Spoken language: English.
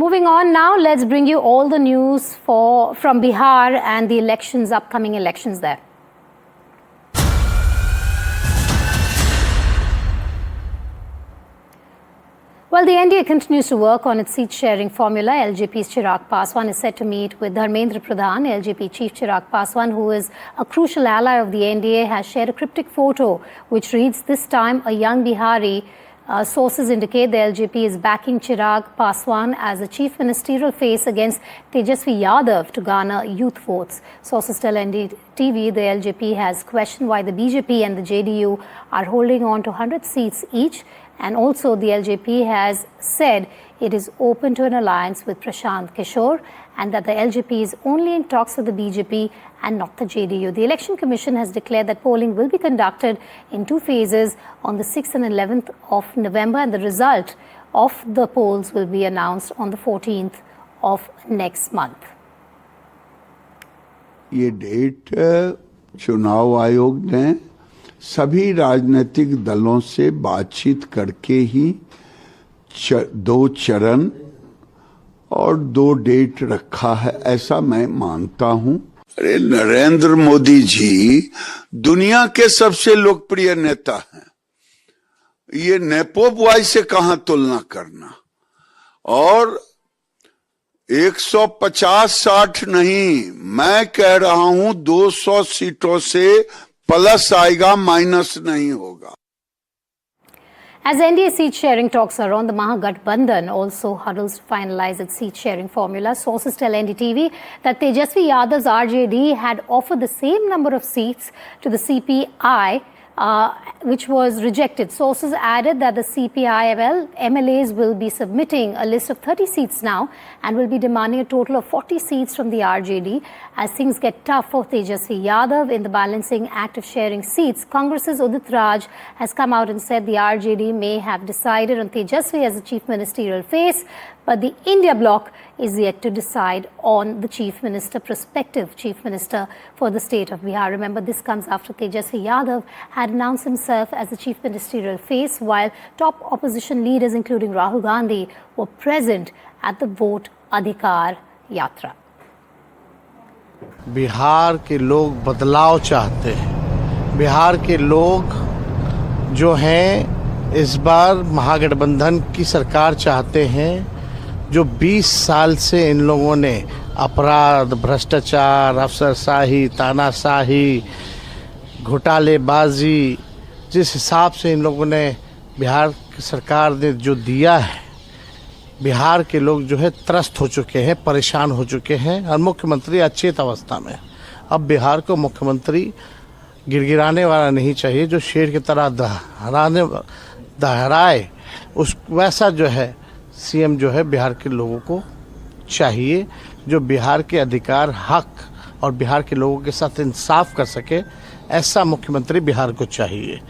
Moving on now, let's bring you all the news from Bihar and the upcoming elections there. Well, the NDA continues to work on its seat-sharing formula. LJP's Chirag Paswan is set to meet with Dharmendra Pradhan. LJP chief Chirag Paswan, who is a crucial ally of the NDA, has shared a cryptic photo which reads, "This time a young Bihari." Sources indicate the LJP is backing Chirag Paswan as a chief ministerial face against Tejasvi Yadav to garner youth votes. Sources tell NDTV the LJP has questioned why the BJP and the JDU are holding on to 100 seats each. And also the LJP has said it is open to an alliance with Prashant Kishore and that the LJP is only in talks with the BJP and not the JDU. The Election Commission has declared that polling will be conducted in 2 phases on the 6th and 11th of November, and the result of the polls will be announced on the 14th of next month. ये date चुनाव आयोग ने सभी राजनीतिक दलों से बातचीत करके ही 2 चरण और 2 डेट रखा है, ऐसा मैं मानता हूं। अरे नरेंद्र मोदी जी दुनिया के सबसे लोकप्रिय नेता हैं, ये नेपो बॉय से कहां तुलना करना। और 150-60 नहीं, मैं कह रहा हूं 200 सीटों से प्लस आएगा, माइनस नहीं होगा। As NDA seat-sharing talks are on, the Mahagathbandhan also huddles to finalize its seat-sharing formula. Sources tell NDTV that Tejasvi Yadav's RJD had offered the same number of seats to the CPI, which was rejected. Sources added that the CPI MLAs will be submitting a list of 30 seats now and will be demanding a total of 40 seats from the RJD. As things get tough for Tejasvi Yadav in the balancing act of sharing seats, Congress's Udit Raj has come out and said the RJD may have decided on Tejasvi as the chief ministerial face, but the India bloc is yet to decide on the prospective chief minister for the state of Bihar. Remember, this comes after Tejasvi Yadav had announced himself as the chief ministerial face, while top opposition leaders, including Rahul Gandhi, were present at the Vote Adhikar Yatra. Bihar के लोग बदलाव चाहते हैं। बिहार के लोग जो हैं इस बार महागठबंधन की सरकार चाहते हैं। जो 20 साल से इन लोगों ने अपराध, भ्रष्टाचार, अफसरशाही, तानाशाही, घोटालेबाजी, जिस हिसाब से इन लोगों ने बिहार की सरकार ने जो दिया है, बिहार के लोग जो है त्रस्त हो चुके हैं, परेशान हो चुके हैं और मुख्यमंत्री अचेत अवस्था में। अब बिहार को मुख्यमंत्री गिड़गिड़ाने वाला नहीं चाहिए, जो शेर की तरह दहराए, उस वैसा जो है सीएम जो है बिहार के लोगों को चाहिए, जो बिहार के अधिकार, हक और बिहार के लोगों के साथ इंसाफ कर सके। ऐसा मुख्यमंत्री बिहार को चाहिए।